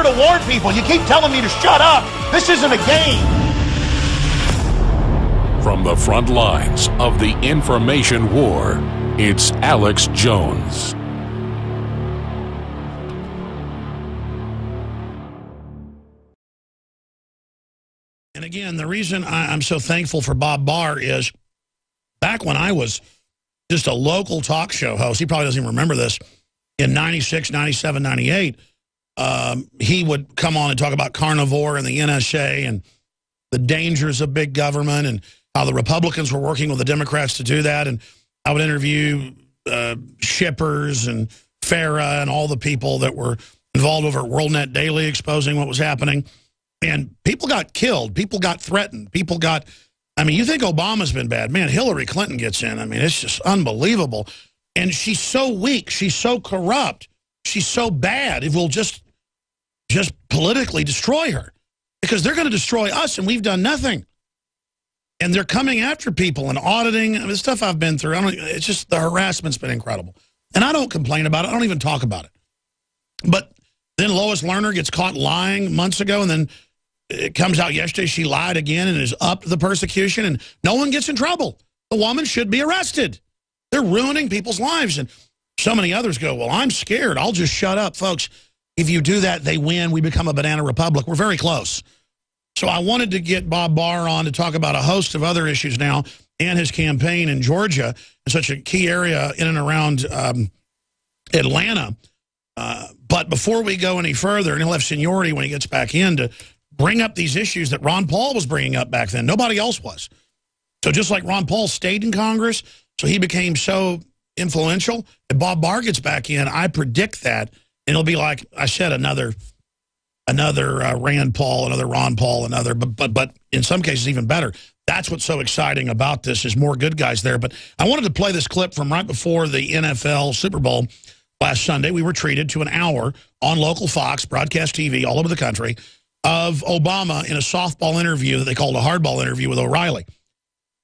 here to warn people. You keep telling me to shut up. This isn't a game. From the front lines of the information war, it's Alex Jones. And again, the reason I'm so thankful for Bob Barr is back when I was just a local talk show host, he probably doesn't even remember this, in 96, 97, 98, he would come on and talk about carnivore and the NSA and the dangers of big government and how the Republicans were working with the Democrats to do that. And I would interview shippers and Farah and all the people that were involved over at WorldNet Daily exposing what was happening. And people got killed. People got threatened. People got, I mean, you think Obama's been bad. Man, Hillary Clinton gets in. I mean, it's just unbelievable. And she's so weak. She's so corrupt. She's so bad. It will just politically destroy her because they're going to destroy us and we've done nothing. And they're coming after people and auditing. I mean, the stuff I've been through, it's just the harassment's been incredible. And I don't complain about it. I don't even talk about it. But then Lois Lerner gets caught lying months ago, and then it comes out yesterday she lied again and is upped the persecution, and no one gets in trouble. The woman should be arrested. They're ruining people's lives. And so many others go, well, I'm scared. I'll just shut up. Folks, if you do that, they win. We become a banana republic. We're very close. So I wanted to get Bob Barr on to talk about a host of other issues now and his campaign in Georgia, in such a key area in and around Atlanta. But before we go any further, and he'll have seniority when he gets back in to bring up these issues that Ron Paul was bringing up back then. Nobody else was. So just like Ron Paul stayed in Congress, so he became so influential, if Bob Barr gets back in, I predict that, and it'll be like I said, another Rand Paul, another Ron Paul, another, but in some cases even better. That's what's so exciting about this is more good guys there. But I wanted to play this clip from right before the NFL Super Bowl last Sunday. We were treated to an hour on local Fox, broadcast TV all over the country, of Obama in a softball interview that they called a hardball interview with O'Reilly.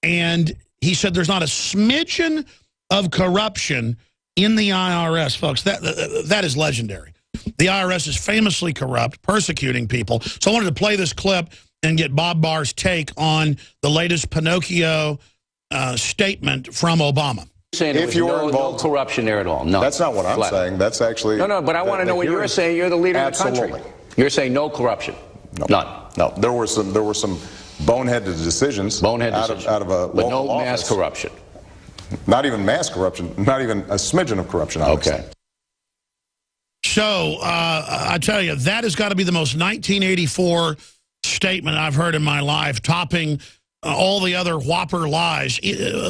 And he said there's not a smidgen of corruption in the IRS, folks. That is legendary. The IRS is famously corrupt, persecuting people. So I wanted to play this clip and get Bob Barr's take on the latest Pinocchio statement from Obama. If you're involved, no corruption there at all. No, that's not what I'm saying. That's actually no. But I want to know what you're saying. You're the leader of the country. You're saying no corruption. No. None. No, there were some boneheaded decisions. Out of a local no mass corruption. Not even mass corruption. Not even a smidgen of corruption. Okay. So I tell you, that has got to be the most 1984 statement I've heard in my life, topping all the other whopper lies.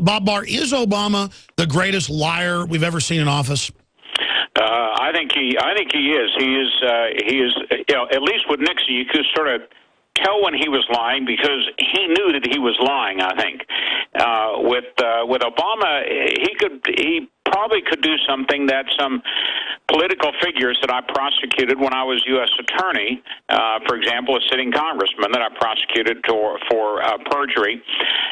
Bob Barr, is Obama the greatest liar we've ever seen in office? I think he is. He is. You know, at least with Nixon, you could sort of tell when he was lying because he knew that he was lying. I think with Obama, he probably could do something that some political figures that I prosecuted when I was U.S. attorney, for example, a sitting congressman that I prosecuted for perjury,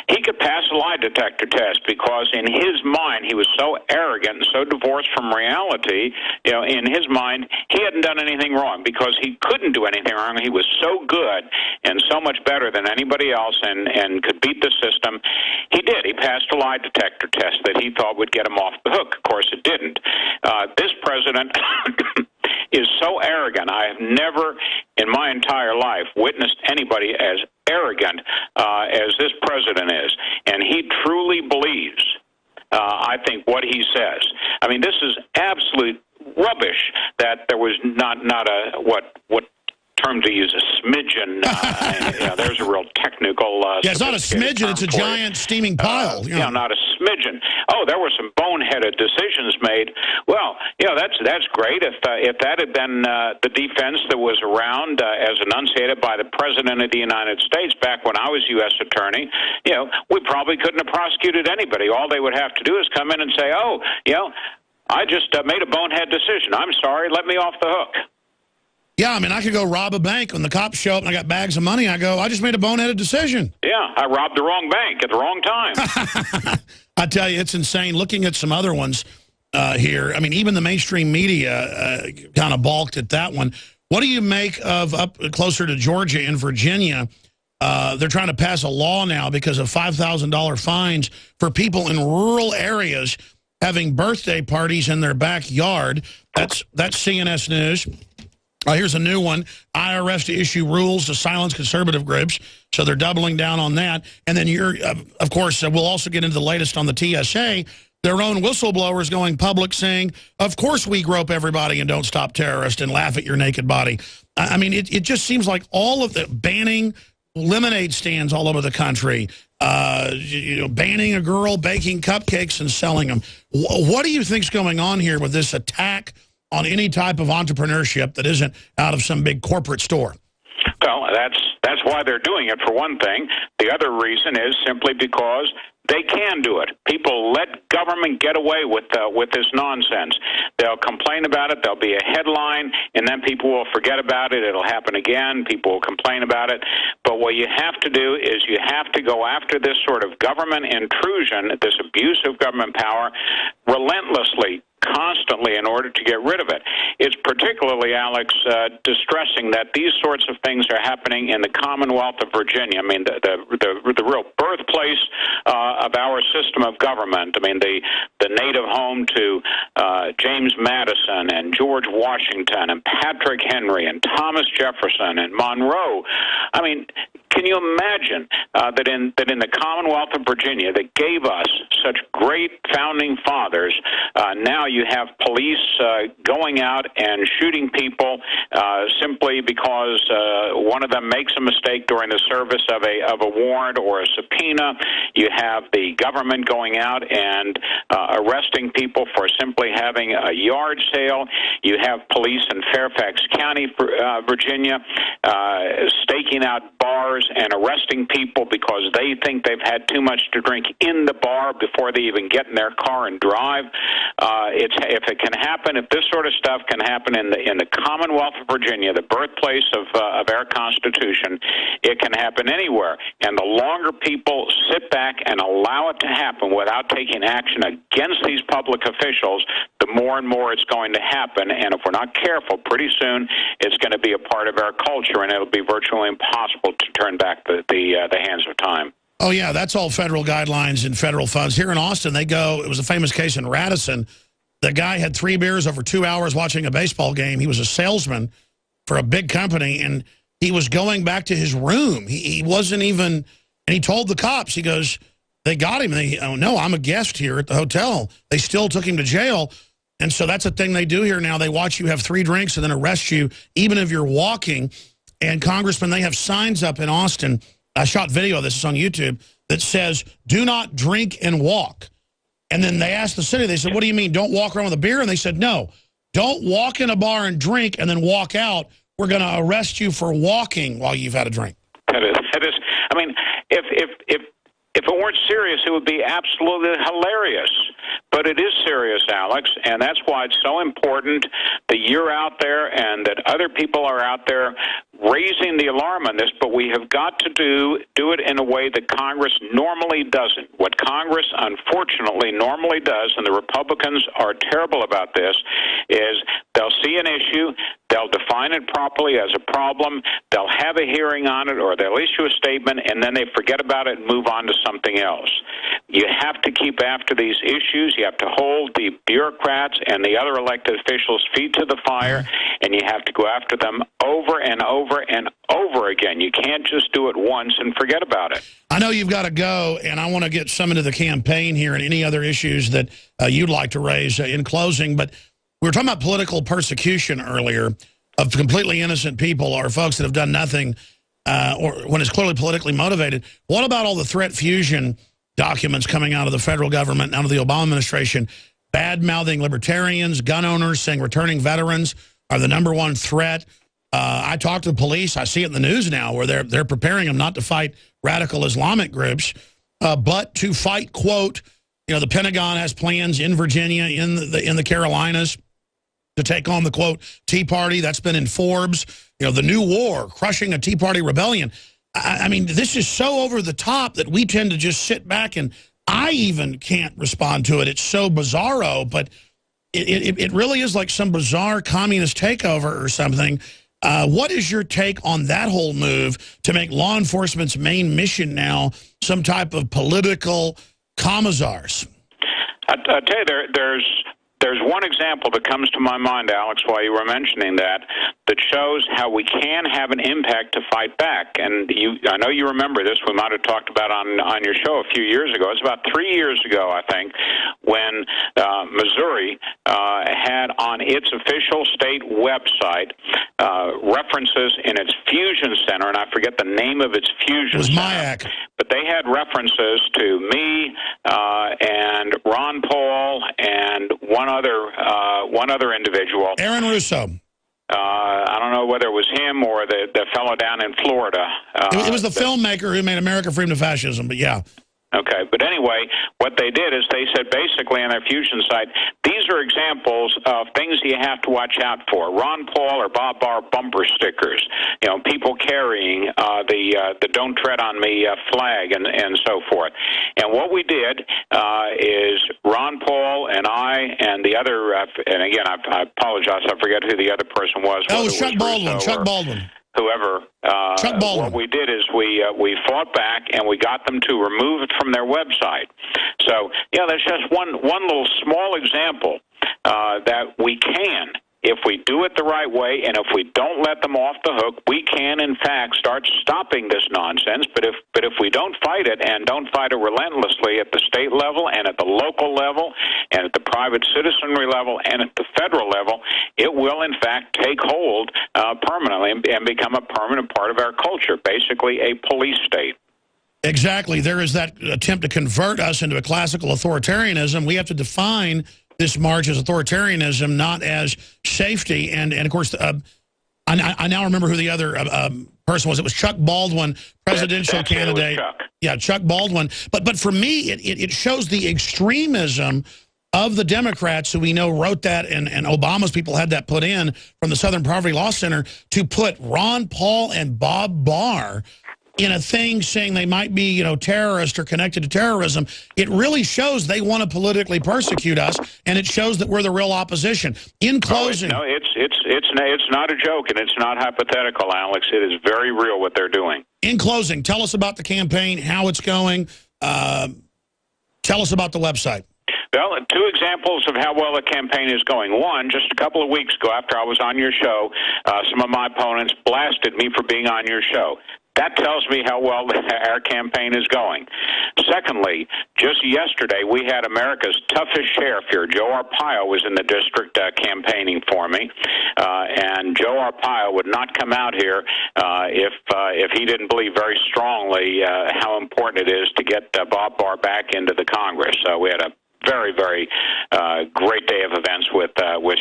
he could pass a lie detector test because in his mind he was so arrogant and so divorced from reality. You know, in his mind he hadn't done anything wrong because he couldn't do anything wrong. He was so good and so much better than anybody else and could beat the system. He did. He passed a lie detector test that he thought would get him off the hook. Of course, it didn't. This president is so arrogant. I have never in my entire life witnessed anybody as arrogant as this president is. And he truly believes, I think, what he says. I mean, this is absolute rubbish that there was not a, what term to use, a smidgen. There's a real technical. Yeah, it's not a smidgen; it's a giant steaming pile. Yeah, not a smidgen. Oh, there were some boneheaded decisions made. Well, that's great. If that had been the defense that was around as enunciated by the President of the United States back when I was U.S. attorney, we probably couldn't have prosecuted anybody. All they would have to do is come in and say, "Oh, I just made a bonehead decision. I'm sorry. Let me off the hook." Yeah, I mean, I could go rob a bank. When the cops show up and I got bags of money, I go, I just made a boneheaded decision. Yeah, I robbed the wrong bank at the wrong time. I tell you, it's insane. Looking at some other ones here, I mean, even the mainstream media kind of balked at that one. What do you make of up closer to Georgia and Virginia? They're trying to pass a law now because of $5,000 fines for people in rural areas having birthday parties in their backyard. That's CNS News. Here's a new one. IRS to issue rules to silence conservative groups. So they're doubling down on that. And then of course, we'll also get into the latest on the TSA. Their own whistleblowers going public saying, of course we grope everybody and don't stop terrorists and laugh at your naked body. I mean, it just seems like all of the banning lemonade stands all over the country, banning a girl baking cupcakes and selling them. What do you think's going on here with this attack on any type of entrepreneurship that isn't out of some big corporate store? Well, that's why they're doing it, for one thing. The other reason is simply because they can do it. People let government get away with this nonsense. They'll complain about it. There'll be a headline, and then people will forget about it. It'll happen again. People will complain about it. But what you have to do is you have to go after this sort of government intrusion, this abuse of government power, relentlessly, constantly, in order to get rid of it. It's particularly, Alex, distressing that these sorts of things are happening in the Commonwealth of Virginia. I mean, the real birthplace of our system of government. I mean, the native home to James Madison and George Washington and Patrick Henry and Thomas Jefferson and Monroe. I mean, can you imagine that in the Commonwealth of Virginia that gave us such great founding fathers, now you have police going out and shooting people simply because one of them makes a mistake during the service of a warrant or a subpoena. You have the government going out and arresting people for simply having a yard sale. You have police in Fairfax County, Virginia, staking out bars and arresting people because they think they've had too much to drink in the bar before they even get in their car and drive. If it can happen, if this sort of stuff can happen in the Commonwealth of Virginia, the birthplace of our Constitution, it can happen anywhere. And the longer people sit back and allow it to happen without taking action against these public officials, the more and more it's going to happen. And if we're not careful, pretty soon it's going to be a part of our culture, and it'll be virtually impossible to turn back the hands of time. Oh, yeah, that's all federal guidelines and federal funds. Here in Austin, it was a famous case in Radisson. The guy had 3 beers over 2 hours watching a baseball game. He was a salesman for a big company, and he was going back to his room. He wasn't even, and he told the cops, he goes, they got him. Oh, no, I'm a guest here at the hotel. They still took him to jail. And so that's a thing they do here now. They watch you have 3 drinks and then arrest you, even if you're walking. And, Congressman, they have signs up in Austin. I shot video of this. It's on YouTube that says, do not drink and walk. And then they asked the city, they said, what do you mean, don't walk around with a beer? And they said, no, don't walk in a bar and drink and then walk out. We're going to arrest you for walking while you've had a drink. That is. I mean, if it weren't serious, it would be absolutely hilarious. But it is serious, Alex, and that's why it's so important that you're out there and that other people are out there raising the alarm on this. But we have got to do it in a way that Congress normally doesn't. What Congress, unfortunately, normally does, and the Republicans are terrible about this, is they'll see an issue, they'll define it properly as a problem, they'll have a hearing on it, or they'll issue a statement, and then they forget about it and move on to something else. You have to keep after these issues. You have to hold the bureaucrats and the other elected officials' feet to the fire, and you have to go after them over and over and over again. You can't just do it once and forget about it. I know you've got to go, and I want to get some into the campaign here and any other issues that you'd like to raise in closing. But we were talking about political persecution earlier of completely innocent people or folks that have done nothing or when it's clearly politically motivated. What about all the threat fusion documents coming out of the federal government, out of the Obama administration, bad-mouthing libertarians, gun owners, saying returning veterans are the #1 threat? I talk to the police. I see it in the news now where they're preparing them not to fight radical Islamic groups, but to fight, quote, the Pentagon has plans in Virginia, in the Carolinas, to take on the, quote, Tea Party. That's been in Forbes. The new war, crushing a Tea Party rebellion. I mean, this is so over the top that we tend to just sit back, and I even can't respond to it. It's so bizarro, but it really is like some bizarre communist takeover or something. What is your take on that whole move to make law enforcement's main mission now some type of political commissars? I tell you, there's one example that comes to my mind, Alex, while you were mentioning that shows how we can have an impact to fight back. And I know you remember this. We might have talked about on your show a few years ago. It's about 3 years ago, I think, when Missouri had on its official state website references in its fusion center, and I forget the name of its fusion center. It was MIAC. But they had references to me and Ron Paul and one other individual. Aaron Russo. I don't know whether it was him or the fellow down in Florida. It was the filmmaker who made America Freedom to Fascism, but yeah. Okay, but anyway, what they did is they said basically on their fusion site, these are examples of things you have to watch out for. Ron Paul or Bob Barr bumper stickers, people carrying the "Don't Tread on Me" flag and so forth. And what we did is Ron Paul and I and the other, and again I apologize, I forget who the other person was. Oh, it was Chuck Baldwin. Chuck Baldwin. Whoever. What we did is we fought back and we got them to remove it from their website. So that's just one little small example that we can, if we do it the right way, and if we don't let them off the hook, we can in fact start stopping this nonsense. But if we don't fight it, and don't fight it relentlessly at the state level and at the local level and at the private citizenry level and at the federal level, it will in fact take hold permanently and become a permanent part of our culture, basically a police state. Exactly. There is that attempt to convert us into a classical authoritarianism. We have to define this march as authoritarianism, not as safety. And of course, I now remember who the other person was. It was Chuck Baldwin, presidential candidate. Chuck. Yeah, Chuck Baldwin. But for me, it shows the extremism of the Democrats, who we know wrote that, and Obama's people had that put in from the Southern Poverty Law Center, to put Ron Paul and Bob Barr in a thing saying they might be, terrorist or connected to terrorism. It really shows they want to politically persecute us, and it shows that we're the real opposition. In closing, it's not a joke, and it's not hypothetical, Alex. It is very real what they're doing. In closing, tell us about the campaign, how it's going. Tell us about the website. Well, two examples of how well the campaign is going. One, just a couple of weeks ago after I was on your show, some of my opponents blasted me for being on your show. That tells me how well our campaign is going. Secondly, just yesterday, we had America's toughest sheriff here. Joe Arpaio was in the district campaigning for me, and Joe Arpaio would not come out here if he didn't believe very strongly how important it is to get Bob Barr back into the Congress. We had a very, very great day of events with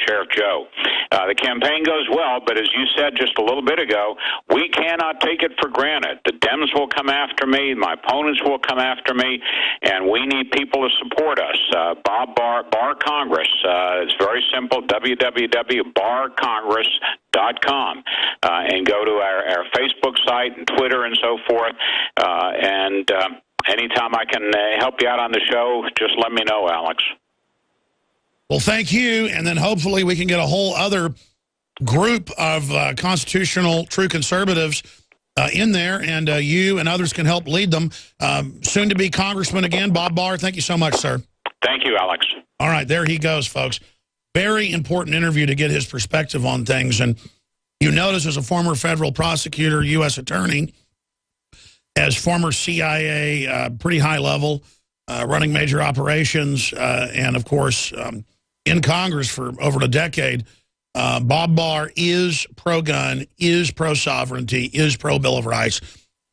Sheriff Joe. The campaign goes well, but as you said just a little bit ago, we cannot take it for granted. The Dems will come after me, my opponents will come after me, and we need people to support us. Bob Barr Congress. It's very simple, www.barrcongress.com, and go to our Facebook site and Twitter and so forth, and anytime I can help you out on the show, just let me know, Alex. Well, thank you, and then hopefully we can get a whole other group of constitutional true conservatives in there, and you and others can help lead them. Soon to be congressman again, Bob Barr, thank you so much, sir. Thank you, Alex. All right, there he goes, folks. Very important interview to get his perspective on things, and you notice as a former federal prosecutor, U.S. attorney, as former CIA, pretty high level, running major operations, and of course, in Congress for over a decade, Bob Barr is pro-gun, is pro-sovereignty, is pro-Bill of Rights,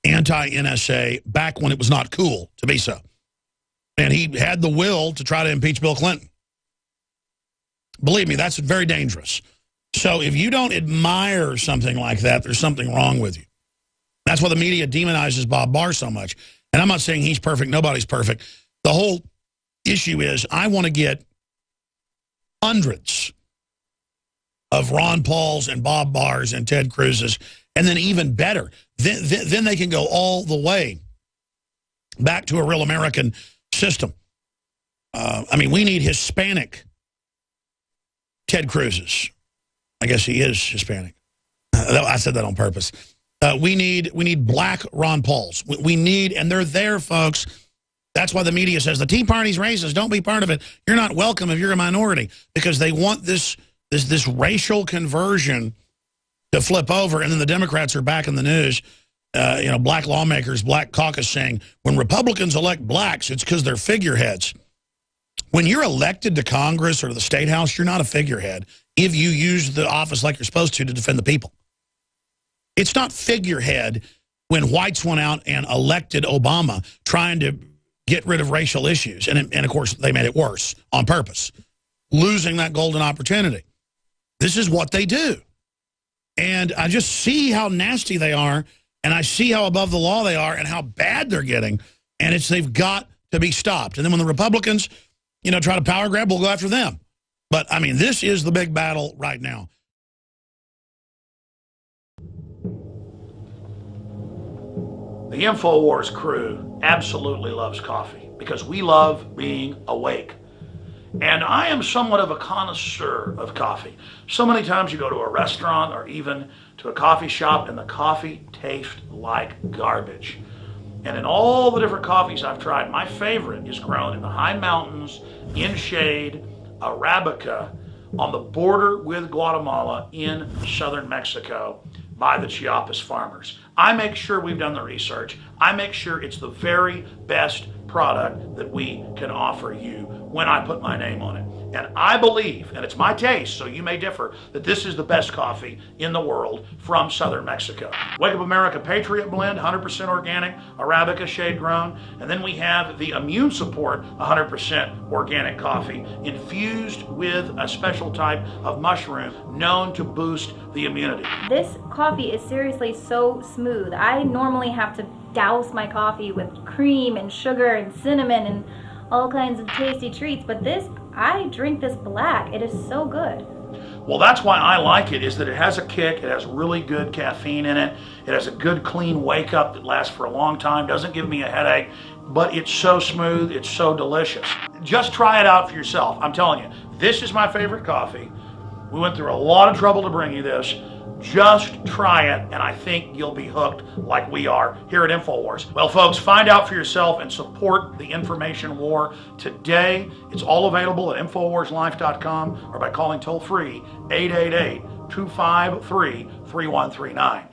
anti-NSA, back when it was not cool to be so. And he had the will to try to impeach Bill Clinton. Believe me, that's very dangerous. So if you don't admire something like that, there's something wrong with you. That's why the media demonizes Bob Barr so much. And I'm not saying he's perfect. Nobody's perfect. The whole issue is I want to get hundreds of Ron Pauls and Bob Barrs and Ted Cruz's, and then even better, then they can go all the way back to a real American system. I mean, we need Hispanic Ted Cruz's. I guess he is Hispanic. I said that on purpose. We need black Ron Pauls. We need, and they're there, folks. That's why the media says the Tea Party's racist. Don't be part of it. You're not welcome if you're a minority, because they want this racial conversion to flip over, and then the Democrats are back in the news. Black lawmakers, black caucus saying when Republicans elect blacks, it's because they're figureheads. When you're elected to Congress or to the State House, you're not a figurehead if you use the office like you're supposed to defend the people. It's not figurehead when whites went out and elected Obama trying to get rid of racial issues. And of course, they made it worse on purpose, losing that golden opportunity. This is what they do. And I just see how nasty they are, and I see how above the law they are and how bad they're getting, and they've got to be stopped. And then when the Republicans, try to power grab, we'll go after them. But, I mean, this is the big battle right now. The InfoWars crew absolutely loves coffee because we love being awake. And I am somewhat of a connoisseur of coffee. So many times you go to a restaurant or even to a coffee shop and the coffee tastes like garbage. And in all the different coffees I've tried, my favorite is grown in the high mountains, in shade, Arabica, on the border with Guatemala in southern Mexico by the Chiapas farmers. I make sure we've done the research. I make sure it's the very best product that we can offer you when I put my name on it. And I believe, and it's my taste, so you may differ, that this is the best coffee in the world from southern Mexico. Wake Up America Patriot Blend, 100% organic, Arabica shade grown. And then we have the Immune Support, 100% organic coffee, infused with a special type of mushroom known to boost the immunity. This coffee is seriously so smooth. I normally have to douse my coffee with cream and sugar and cinnamon and all kinds of tasty treats, but I drink this black. It is so good. Well, that's why I like it, is that it has a kick, it has really good caffeine in it, it has a good clean wake up that lasts for a long time, doesn't give me a headache, but it's so smooth, it's so delicious. Just try it out for yourself. I'm telling you, this is my favorite coffee. We went through a lot of trouble to bring you this. Just try it, and I think you'll be hooked like we are here at InfoWars. Well, folks, find out for yourself and support the information war today. It's all available at InfoWarsLife.com or by calling toll-free 888-253-3139.